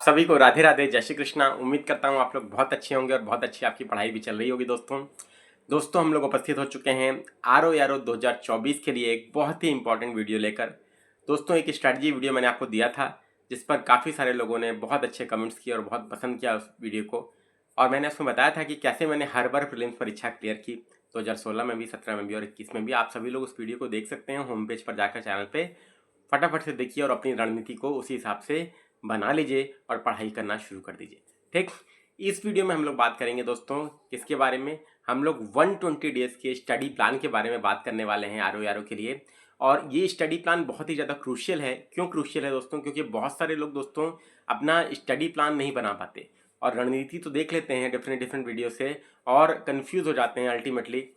सभी को राधे राधे, जय श्री कृष्णा। उम्मीद करता हूँ आप लोग बहुत अच्छे होंगे और बहुत अच्छी आपकी पढ़ाई भी चल रही होगी। दोस्तों हम लोग उपस्थित हो चुके हैं आरो यारो 2024 के लिए एक बहुत ही इंपॉर्टेंट वीडियो लेकर। दोस्तों एक स्ट्रैटेजी वीडियो मैंने आपको दिया था जिस पर काफ़ी सारे लोगों ने बहुत अच्छे कमेंट्स किए और बहुत पसंद किया उस वीडियो को। और मैंने उसमें बताया था कि कैसे मैंने हर बार प्रीलिम्स परीक्षा क्लियर की, 2016 में भी, 17 में भी और 21 में भी। आप सभी लोग उस वीडियो को देख सकते हैं होम पेज पर जाकर चैनल पे। फटाफट से देखिए और अपनी रणनीति को उसी हिसाब से बना लीजिए और पढ़ाई करना शुरू कर दीजिए। ठीक, इस वीडियो में हम लोग बात करेंगे दोस्तों किसके बारे में। हम लोग 120 डेज के स्टडी प्लान के बारे में बात करने वाले हैं आरो यारो के लिए। और ये स्टडी प्लान बहुत ही ज़्यादा क्रूशियल है। क्यों क्रूशियल है दोस्तों? क्योंकि बहुत सारे लोग दोस्तों अपना स्टडी प्लान नहीं बना पाते और रणनीति तो देख लेते हैं डिफरेंट वीडियो से और कंफ्यूज हो जाते हैं अल्टीमेटली,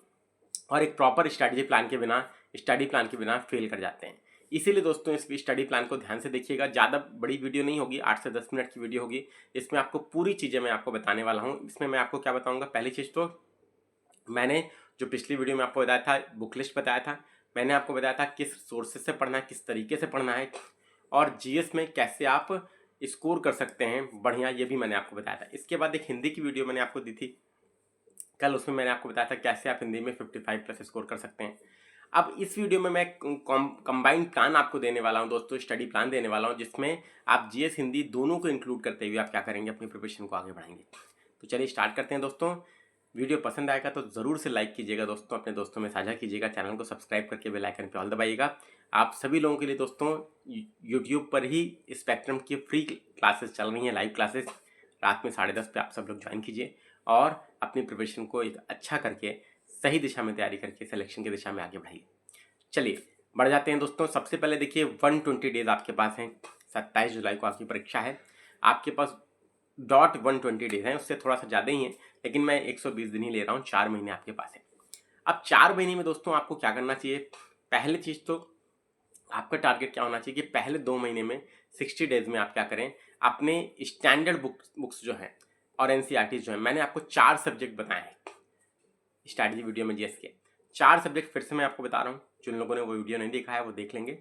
और एक प्रॉपर स्ट्रैटेजी प्लान के बिना, स्टडी प्लान के बिना फेल कर जाते हैं। इसीलिए दोस्तों इस स्टडी प्लान को ध्यान से देखिएगा। ज़्यादा बड़ी वीडियो नहीं होगी, 8 से 10 मिनट की वीडियो होगी। इसमें आपको पूरी चीज़ें मैं आपको बताने वाला हूँ। इसमें मैं आपको क्या बताऊँगा, पहली चीज़ तो मैंने जो पिछली वीडियो में आपको बताया था, बुक लिस्ट बताया था। मैंने आपको बताया था किस सोर्सेज से पढ़ना है, किस तरीके से पढ़ना है, और जीएस में कैसे आप स्कोर कर सकते हैं बढ़िया, ये भी मैंने आपको बताया था। इसके बाद एक हिंदी की वीडियो मैंने आपको दी थी कल, उसमें मैंने आपको बताया था कैसे आप हिंदी में 55 प्लस स्कोर कर सकते हैं। अब इस वीडियो में मैं कंबाइंड प्लान आपको देने वाला हूं दोस्तों, स्टडी प्लान देने वाला हूं जिसमें आप जीएस हिंदी दोनों को इंक्लूड करते हुए आप क्या करेंगे, अपनी प्रिपरेशन को आगे बढ़ाएंगे। तो चलिए स्टार्ट करते हैं दोस्तों। वीडियो पसंद आएगा तो ज़रूर से लाइक कीजिएगा दोस्तों, अपने दोस्तों में साझा कीजिएगा, चैनल को सब्सक्राइब करके बेल आइकन पे ऑल दबाइएगा। आप सभी लोगों के लिए दोस्तों यूट्यूब पर ही स्पेक्ट्रम की फ्री क्लासेस चल रही हैं, लाइव क्लासेस रात में 10:30 पे आप सब लोग ज्वाइन कीजिए और अपनी प्रिपरेशन को एक अच्छा करके सही दिशा में तैयारी करके सिलेक्शन की दिशा में आगे बढ़ाइए। चलिए बढ़ जाते हैं दोस्तों। सबसे पहले देखिए 120 डेज आपके पास हैं। 27 जुलाई को आपकी परीक्षा है। आपके पास डॉट 120 डेज हैं, उससे थोड़ा सा ज़्यादा ही है, लेकिन मैं 120 दिन ही ले रहा हूँ। 4 महीने आपके पास है। अब 4 महीने में दोस्तों आपको क्या करना चाहिए? पहली चीज़ तो आपका टारगेट क्या होना चाहिए कि पहले 2 महीने में 60 डेज में आप क्या करें, अपने स्टैंडर्ड बुक्स जो हैं और एनसीईआरटी जो है, मैंने आपको 4 सब्जेक्ट बताए हैं स्ट्रैटेजी वीडियो में जीएस के। 4 सब्जेक्ट फिर से मैं आपको बता रहा हूँ, जिन लोगों ने वो वीडियो नहीं देखा है वो देख लेंगे।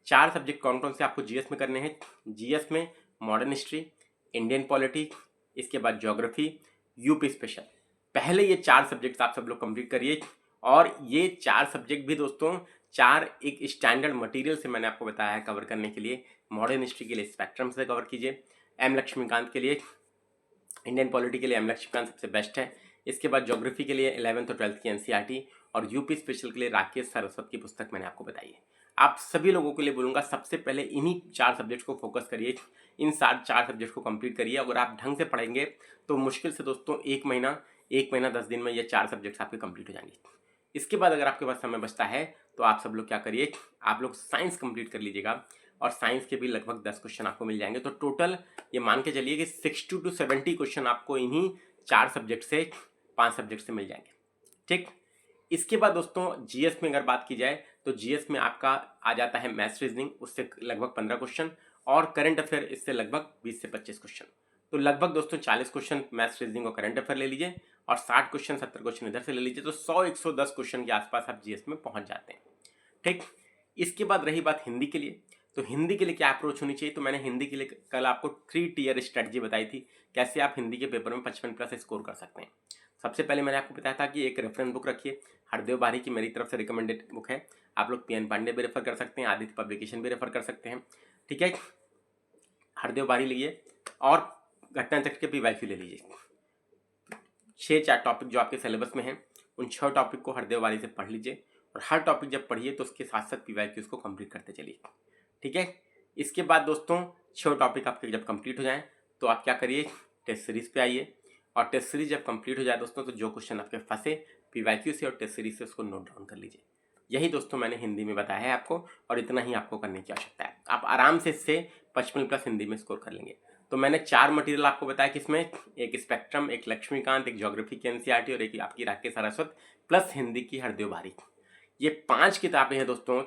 4 सब्जेक्ट कौन कौन से आपको जीएस में करने हैं? जीएस में मॉडर्न हिस्ट्री, इंडियन पॉलिटी, इसके बाद ज्योग्राफी, यूपी स्पेशल। पहले ये 4 सब्जेक्ट्स आप सब लोग कंप्लीट करिए। और ये 4 सब्जेक्ट भी दोस्तों 4 एक स्टैंडर्ड मटेरियल से मैंने आपको बताया है कवर करने के लिए। मॉडर्न हिस्ट्री के लिए स्पेक्ट्रम से कवर कीजिए, एम लक्ष्मीकांत के लिए, इंडियन पॉलिटी के लिए एम लक्ष्मीकांत सबसे बेस्ट है। इसके बाद ज्योग्राफी के लिए 11th और 12th की एनसीईआरटी, और यूपी स्पेशल के लिए राकेश सारस्वत की पुस्तक मैंने आपको बताई है। आप सभी लोगों के लिए बोलूँगा सबसे पहले इन्हीं 4 सब्जेक्ट को फोकस करिए, इन 4 सब्जेक्ट को कंप्लीट करिए। अगर आप ढंग से पढ़ेंगे तो मुश्किल से दोस्तों एक महीना 10 दिन में ये 4 सब्जेक्ट्स आपके कंप्लीट हो जाएंगे। इसके बाद अगर आपके पास समय बचता है तो आप सब लोग क्या करिए, आप लोग साइंस कंप्लीट कर लीजिएगा, और साइंस के भी लगभग 10 क्वेश्चन आपको मिल जाएंगे। तो टोटल ये मान के चलिए कि 60 to 70 क्वेश्चन आपको इन्हीं 4 सब्जेक्ट से, 5 सब्जेक्ट से मिल जाएंगे। ठीक, इसके बाद दोस्तों जीएस में अगर बात की जाए तो जीएस में आपका आ जाता है मैथ्स रीजनिंग, उससे लगभग 15 क्वेश्चन, और करंट अफेयर इससे लगभग 20 से 25 क्वेश्चन। तो लगभग दोस्तों 40 क्वेश्चन मैथ्स रीजनिंग और करंट अफेयर ले लीजिए, और 60 क्वेश्चन 70 क्वेश्चन इधर से ले लीजिए, तो 100-110 क्वेश्चन के आसपास आप जीएस में पहुंच जाते हैं। ठीक, इसके बाद रही बात हिंदी के लिए, तो हिंदी के लिए क्या अप्रोच होनी चाहिए? तो मैंने हिंदी के लिए कल आपको 3 टियर स्ट्रेटजी बताई थी, कैसे आप हिंदी के पेपर में 55 प्लस स्कोर कर सकते हैं। सबसे पहले मैंने आपको बताया था कि एक रेफरेंस बुक रखिए, हरदेव बारी की मेरी तरफ से रिकमेंडेड बुक है। आप लोग पीएन पांडे भी रेफर कर सकते हैं, आदित्य पब्लिकेशन भी रेफर कर सकते हैं। ठीक है, हरदेव बारी लीजिए और घटना चक्र के पीवाईक्यू ले लीजिए। 6-4 टॉपिक जो आपके सिलेबस में हैं, उन 6 टॉपिक को हरदेव बारी से पढ़ लीजिए, और हर टॉपिक जब पढ़िए तो उसके साथ साथ पीवाईक्यूज को कंप्लीट करते चलिए। ठीक है, इसके बाद दोस्तों 6 टॉपिक आपके जब कंप्लीट हो जाएं तो आप क्या करिए, टेस्ट सीरीज पे आइए, और टेस्ट सीरीज जब कंप्लीट हो जाए दोस्तों तो जो क्वेश्चन आपके फंसे पीवाईक्यू से और टेस्ट सीरीज से उसको नोट डाउन कर लीजिए। यही दोस्तों मैंने हिंदी में बताया है आपको, और इतना ही आपको करने की आवश्यकता है। आप आराम से इससे 55 प्लस हिंदी में स्कोर कर लेंगे। तो मैंने 4 मटेरियल आपको बताया, किसमें? एक स्पेक्ट्रम, एक लक्ष्मीकांत, एक ज्योग्राफी की एनसीईआरटी, और एक आपकी राकेश सारस्वत, प्लस हिंदी की हरदेव बारी। ये 5 किताबें हैं दोस्तों,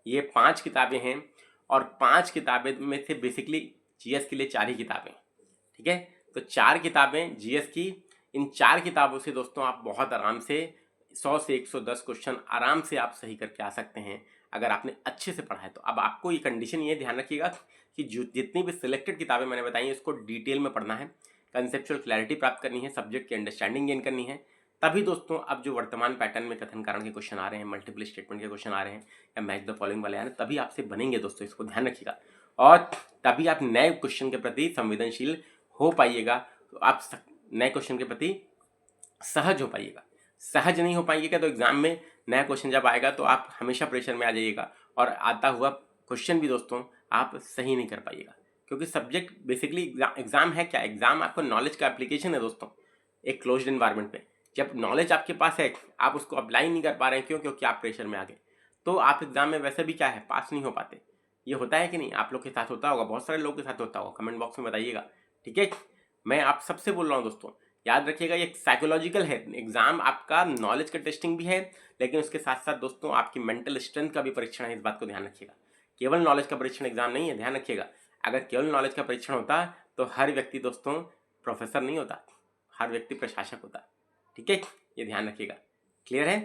ये 5 किताबें हैं, और 5 किताबें में से बेसिकली जीएस के लिए 4 ही किताबें। ठीक है, तो 4 किताबें जीएस की, इन 4 किताबों से दोस्तों आप बहुत आराम से 100 से 110 क्वेश्चन आराम से आप सही करके आ सकते हैं, अगर आपने अच्छे से पढ़ा है तो। अब आपको ये कंडीशन ये ध्यान रखिएगा कि जो जितनी भी सिलेक्टेड किताबें मैंने बताई हैं इसको डिटेल में पढ़ना है, कंसेप्चुअल क्लैरिटी प्राप्त करनी है, सब्जेक्ट की अंडरस्टैंडिंग गेन करनी है। तभी दोस्तों अब जो वर्तमान पैटर्न में कथन कारण के क्वेश्चन आ रहे हैं, मल्टीपल स्टेटमेंट के क्वेश्चन आ रहे हैं या मैच द फॉलोइंग वाले आ रहे हैं, तभी आपसे बनेंगे दोस्तों, इसको ध्यान रखिएगा। और तभी आप नए क्वेश्चन के प्रति संवेदनशील हो पाइएगा, तो आप नए क्वेश्चन के प्रति सहज हो पाइएगा। सहज नहीं हो पाइएगा तो एग्जाम में नया क्वेश्चन जब आएगा तो आप हमेशा प्रेशर में आ जाइएगा और आता हुआ क्वेश्चन भी दोस्तों आप सही नहीं कर पाइएगा, क्योंकि सब्जेक्ट बेसिकली एग्जाम है क्या, एग्जाम आपको नॉलेज का एप्लीकेशन है दोस्तों एक क्लोज्ड एनवायरनमेंट में। जब नॉलेज आपके पास है आप उसको अप्लाई नहीं कर पा रहे हैं, क्यों? क्योंकि आप प्रेशर में आ गए, तो आप एग्जाम में वैसे भी क्या है, पास नहीं हो पाते। ये होता है कि नहीं? आप लोग के साथ होता होगा, बहुत सारे लोगों के साथ होता होगा, कमेंट बॉक्स में बताइएगा। ठीक है, मैं आप सबसे बोल रहा हूँ दोस्तों, याद रखिएगा ये साइकोलॉजिकल है एग्जाम, आपका नॉलेज का टेस्टिंग भी है, लेकिन उसके साथ साथ दोस्तों आपकी मेंटल स्ट्रेंथ का भी परीक्षण है, इस बात को ध्यान रखिएगा। केवल नॉलेज का परीक्षण एग्जाम नहीं है, ध्यान रखिएगा। अगर केवल नॉलेज का परीक्षण होता तो हर व्यक्ति दोस्तों प्रोफेसर नहीं होता, हर व्यक्ति प्रशासक होता। ठीक है, ये ध्यान रखिएगा। क्लियर है?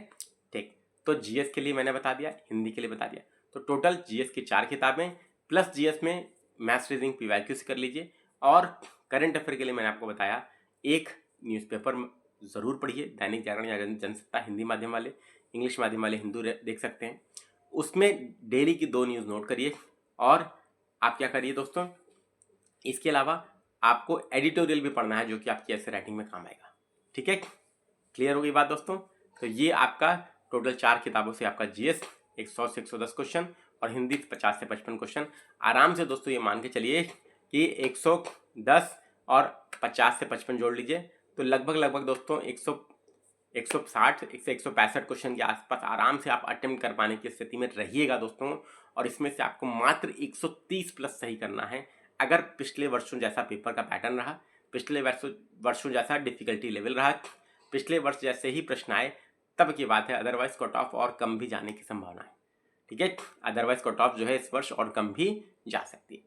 ठीक, तो जीएस के लिए मैंने बता दिया, हिंदी के लिए बता दिया, तो टोटल जीएस की 4 किताबें प्लस जीएस में मैथ्स रीजनिंग पीवाईक्यू से कर लीजिए। और करंट अफेयर के लिए मैंने आपको बताया एक न्यूज़पेपर ज़रूर पढ़िए, दैनिक जागरण या जनसत्ता हिंदी माध्यम वाले, इंग्लिश माध्यम वाले हिंदू देख सकते हैं, उसमें डेली की 2 न्यूज़ नोट करिए। और आप क्या करिए दोस्तों, इसके अलावा आपको एडिटोरियल भी पढ़ना है जो कि आपकी ऐसे राइटिंग में काम आएगा। ठीक है, क्लियर हो गई बात दोस्तों? तो ये आपका टोटल 4 किताबों से आपका जीएस 100 से 110 क्वेश्चन और हिंदी 50 से 55 क्वेश्चन। आराम से दोस्तों ये मान के चलिए कि 110 और 50 से 55 जोड़ लीजिए तो लगभग दोस्तों 160 से 165 क्वेश्चन के आसपास आराम से आप अटेम्प्ट कर पाने की स्थिति में रहिएगा दोस्तों। और इसमें से आपको मात्र 130 प्लस सही करना है। अगर पिछले वर्षों जैसा पेपर का पैटर्न रहा, पिछले वर्षों जैसा डिफिकल्टी लेवल रहा, पिछले वर्ष जैसे ही प्रश्न आए, तब की बात है, अदरवाइज कट ऑफ और कम भी जाने की संभावना है। ठीक है, अदरवाइज कट ऑफ जो है इस वर्ष और कम भी जा सकती है।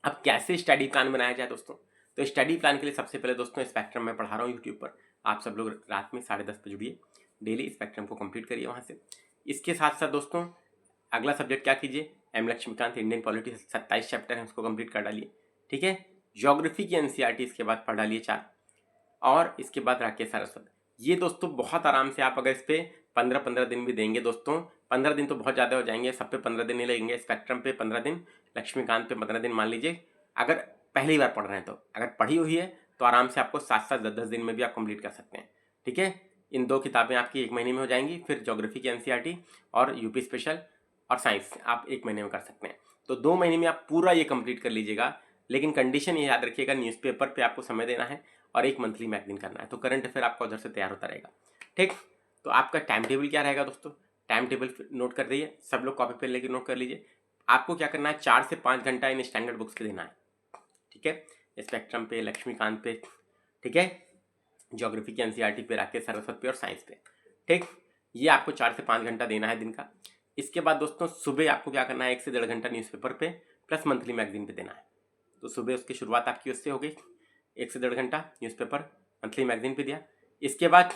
अब कैसे स्टडी प्लान बनाया जाए दोस्तों? तो स्टडी प्लान के लिए सबसे पहले दोस्तों स्पेक्ट्रम में पढ़ा रहा हूँ यूट्यूब पर, आप सब लोग रात में 10:30 पे जुड़िए, डेली स्पेक्ट्रम को कंप्लीट करिए वहाँ से। इसके साथ साथ दोस्तों अगला सब्जेक्ट क्या कीजिए, M Laxmikanth Indian polity 27 chapter है, उसको कंप्लीट कर डालिए। ठीक है, ज्योग्राफी की एनसीईआरटी इसके बाद पढ़ डालिए 4, और इसके बाद राकेश सारस्वत। ये दोस्तों बहुत आराम से आप अगर इस पर 15-15 दिन भी देंगे दोस्तों, 15 दिन तो बहुत ज़्यादा हो जाएंगे, सब पे 15 दिन नहीं लगेंगे, स्पेक्ट्रम पे 15 दिन, लक्ष्मीकांत पे 15 दिन मान लीजिए। अगर पहली बार पढ़ रहे हैं तो, अगर पढ़ी हुई है तो आराम से आपको 7-7 10-10 दिन में भी आप कंप्लीट कर सकते हैं। ठीक है, इन 2 किताबें आपकी 1 महीने में हो जाएंगी। फिर ज्योग्राफी की एनसीईआरटी और यूपी स्पेशल और साइंस आप 1 महीने में कर सकते हैं। तो 2 महीने में आप पूरा ये कंप्लीट कर लीजिएगा, लेकिन कंडीशन ये याद रखिएगा, न्यूज़पेपर पे आपको समय देना है और 1 मंथली मैगजीन करना है, तो करंट अफेयर आपका उधर से तैयार होता रहेगा। ठीक, तो आपका टाइम टेबल क्या रहेगा दोस्तों? टाइम टेबल नोट कर दीजिए, सब लोग कॉपी पे लेके नोट कर लीजिए। आपको क्या करना है, 4 से 5 घंटा इन स्टैंडर्ड बुक्स पे देना है। ठीक है, स्पेक्ट्रम पे, लक्ष्मीकांत पे, ठीक है, ज्योग्राफी की एनसीईआरटी पे, राकेश सारस्वत पे और साइंस पे। ठीक, ये आपको 4 से 5 घंटा देना है दिन का। इसके बाद दोस्तों सुबह आपको क्या करना है, 1 से 1.5 घंटा न्यूज़पेपर पे प्लस मंथली मैगजीन पे देना है। तो सुबह उसकी शुरुआत आपकी उससे हो गई, 1 से 1.5 घंटा न्यूज़पेपर, मंथली मैगजीन पे दिया। इसके बाद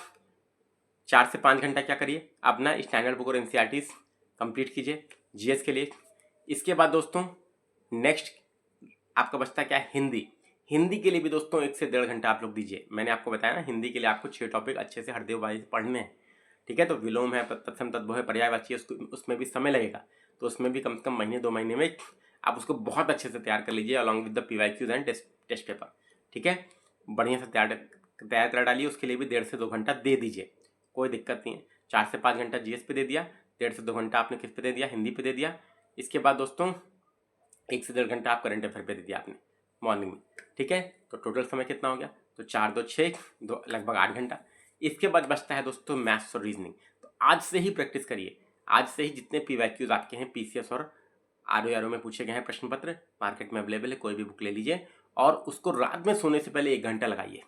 4 से 5 घंटा क्या करिए, अपना स्टैंडर्ड बुक और एनसीईआरटी कंप्लीट कीजिए जीएस के लिए। इसके बाद दोस्तों नेक्स्ट आपका बचता क्या है, हिंदी। हिंदी के लिए भी दोस्तों 1 से 1.5 घंटा आप लोग दीजिए। मैंने आपको बताया ना, हिंदी के लिए आपको 6 टॉपिक अच्छे से हरदेव पढ़ने हैं। ठीक है, तो विलोम है, तत्सम तद्भव है, पर्यायवाची है, उसमें भी समय लगेगा, तो उसमें भी कम से कम महीने 2 महीने में आप उसको बहुत अच्छे से तैयार कर लीजिए along with the PYQs and test paper. ठीक है, बढ़िया से तैयार कर डालिए, उसके लिए भी 1.5 से 2 घंटा दे दीजिए, कोई दिक्कत नहीं है। 4 से 5 घंटा जीएस पे दे दिया, 1.5 से 2 घंटा आपने किस पे दे दिया, हिंदी पे दे दिया। इसके बाद दोस्तों 1 से 1.5 घंटा आप करंट अफेयर पे दे दिया आपने मॉर्निंग में। ठीक है, तो टोटल समय कितना हो गया, तो 4 2 6 2 लगभग 8 घंटा। इसके बाद बचता है दोस्तों मैथ्स और रीजनिंग। तो आज से ही प्रैक्टिस करिए, आज से ही जितने पीवाईक्यूज आपके हैं, पीसीएस और आरओ में पूछे गए हैं प्रश्न पत्र, मार्केट में अवेलेबल है, कोई भी बुक ले लीजिए और उसको रात में सोने से पहले 1 घंटा लगाइए।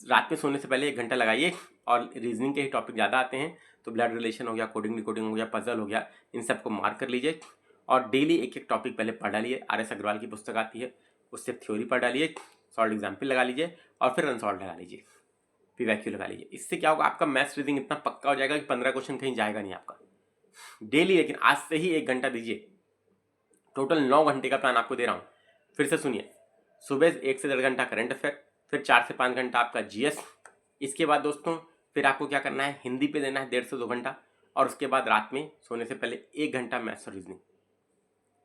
रात में सोने से पहले 1 घंटा लगाइए। और रीजनिंग के ही टॉपिक ज़्यादा आते हैं, तो ब्लड रिलेशन हो गया, कोडिंग डिकोडिंग हो गया, पजल हो गया, इन सबको मार्क कर लीजिए और डेली 1-1 टॉपिक पहले पढ़ डालिए। आर.एस. अग्रवाल की पुस्तक आती है, उससे थ्योरी पढ़ डालिए, सॉल्व एग्जाम्पल लगा लीजिए और फिर अनसॉल्व लगा लीजिए, पीवाईक्यू लगा लीजिए। इससे क्या होगा, आपका मैथ्स रीडिंग इतना पक्का हो जाएगा कि 15 क्वेश्चन कहीं जाएगा नहीं आपका डेली। लेकिन आज से ही 1 घंटा दीजिए, टोटल 9 घंटे का प्लान आपको दे रहा हूँ। फिर से सुनिए, सुबह 1 से 1.5 घंटा करंट अफेयर, फिर 4 से 5 घंटा आपका जीएस। इसके बाद दोस्तों फिर आपको क्या करना है, हिंदी पे देना है 1.5 से 2 घंटा, और उसके बाद रात में सोने से पहले 1 घंटा मैथ्स और रीजनिंग।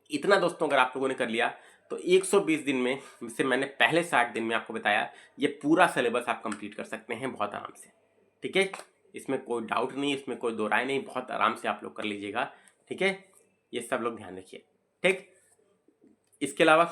इतना दोस्तों अगर आप लोगों ने कर लिया तो 120 दिन में से मैंने पहले 60 दिन में आपको बताया ये पूरा सिलेबस आप कंप्लीट कर सकते हैं बहुत आराम से। ठीक है, इसमें कोई डाउट नहीं, इसमें कोई दो राय नहीं, बहुत आराम से आप लोग कर लीजिएगा। ठीक है, ये सब लोग ध्यान रखिए। ठीक, इसके अलावा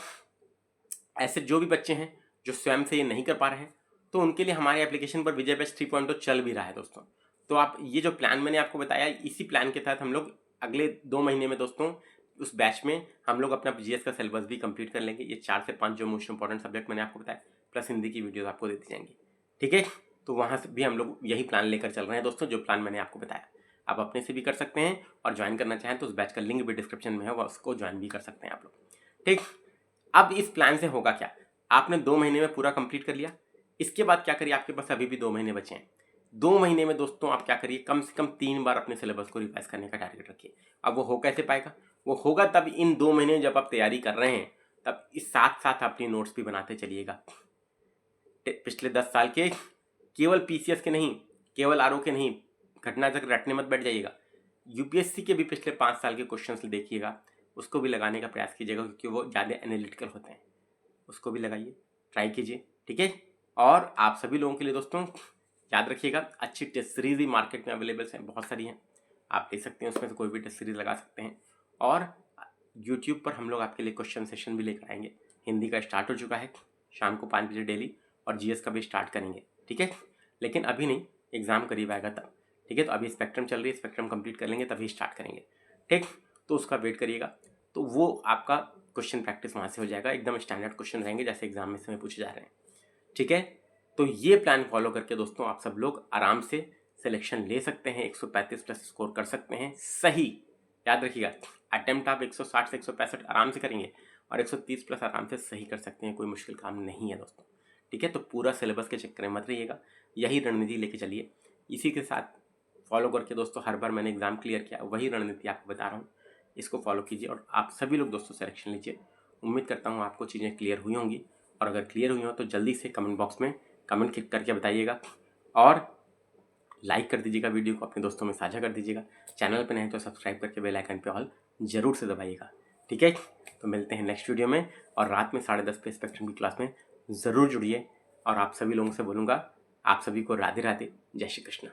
ऐसे जो भी बच्चे हैं जो स्वयं से ये नहीं कर पा रहे हैं तो उनके लिए हमारे एप्लीकेशन पर विजय बैच 3.0 चल भी रहा है दोस्तों। तो आप ये जो प्लान मैंने आपको बताया, इसी प्लान के तहत हम लोग अगले 2 महीने में दोस्तों उस बैच में हम लोग अपना जीएस का सिलेबस भी कंप्लीट कर लेंगे। ये 4 से 5 जो मोस्ट इंपॉर्टेंट सब्जेक्ट मैंने आपको बताया, प्लस हिंदी की वीडियोस आपको देती जाएंगी। ठीक है, तो वहाँ से भी हम लोग यही प्लान लेकर चल रहे हैं दोस्तों, जो प्लान मैंने आपको बताया। आप अपने से भी कर सकते हैं और ज्वाइन करना चाहें तो उस बैच का लिंक भी डिस्क्रिप्शन में है, उसको ज्वाइन भी कर सकते हैं आप लोग। ठीक, अब इस प्लान से होगा क्या, आपने 2 महीने में पूरा कंप्लीट कर लिया। इसके बाद क्या करिए, आपके पास अभी भी 2 महीने बचे हैं। 2 महीने में दोस्तों आप क्या करिए, कम से कम 3 बार अपने सिलेबस को रिवाइज करने का टारगेट रखिए। अब वो हो कैसे पाएगा, वो होगा तब इन 2 महीने जब आप तैयारी कर रहे हैं तब इस साथ साथ अपनी नोट्स भी बनाते चलिएगा। पिछले 10 साल के, केवल पीसीएस के नहीं, केवल आरओ के नहीं, घटना तक रटने मत बैठ जाइएगा। यूपीएससी के भी पिछले 5 साल के क्वेश्चंस देखिएगा, उसको भी लगाने का प्रयास कीजिएगा क्योंकि वो ज़्यादा एनालिटिकल होते हैं। उसको भी लगाइए, ट्राई कीजिए। ठीक है, और आप सभी लोगों के लिए दोस्तों याद रखिएगा, अच्छी टेस्ट सीरीज भी मार्केट में अवेलेबल हैं, बहुत सारी हैं, आप ले सकते हैं, उसमें से कोई भी टेस्ट सीरीज लगा सकते हैं। और यूट्यूब पर हम लोग आपके लिए क्वेश्चन सेशन भी लेकर आएंगे। हिंदी का स्टार्ट हो चुका है, शाम को 5 बजे डेली, और जीएस का भी स्टार्ट करेंगे। ठीक है, लेकिन अभी नहीं, एग्जाम करीब आएगा तब। ठीक है, तो अभी स्पेक्ट्रम चल रही है, स्पेक्ट्रम कंप्लीट कर लेंगे तभी स्टार्ट करेंगे। ठीक, तो उसका वेट करिएगा, तो वो आपका क्वेश्चन प्रैक्टिस वहाँ से हो जाएगा। एकदम स्टैंडर्ड क्वेश्चन रहेंगे जैसे एग्जाम में समय पूछे जा रहे हैं। ठीक है, तो ये प्लान फॉलो करके दोस्तों आप सब लोग आराम से सिलेक्शन ले सकते हैं, 135 प्लस स्कोर कर सकते हैं। सही याद रखिएगा, अटेम्प्ट आप 160 से 165 आराम से करेंगे और 130 प्लस आराम से सही कर सकते हैं, कोई मुश्किल काम नहीं है दोस्तों। ठीक है, तो पूरा सिलेबस के चक्कर में मत रहिएगा, यही रणनीति लेके चलिए। इसी के साथ फॉलो करके दोस्तों हर बार मैंने एग्जाम क्लियर किया, वही रणनीति आपको बता रहा हूँ, इसको फॉलो कीजिए और आप सभी लोग दोस्तों सिलेक्शन लीजिए। उम्मीद करता हूँ आपको चीज़ें क्लियर हुई होंगी, और अगर क्लियर हुई हो तो जल्दी से कमेंट बॉक्स में कमेंट क्लिक करके बताइएगा, और लाइक कर दीजिएगा, वीडियो को अपने दोस्तों में साझा कर दीजिएगा। चैनल पर नहीं तो सब्सक्राइब करके बेल आइकन पे ऑल जरूर से दबाइएगा। ठीक है, तो मिलते हैं नेक्स्ट वीडियो में, और रात में 10:30 पे स्पेक्ट्रम की क्लास में ज़रूर जुड़िए। और आप सभी लोगों से बोलूँगा, आप सभी को राधे राधे, जय श्री कृष्ण।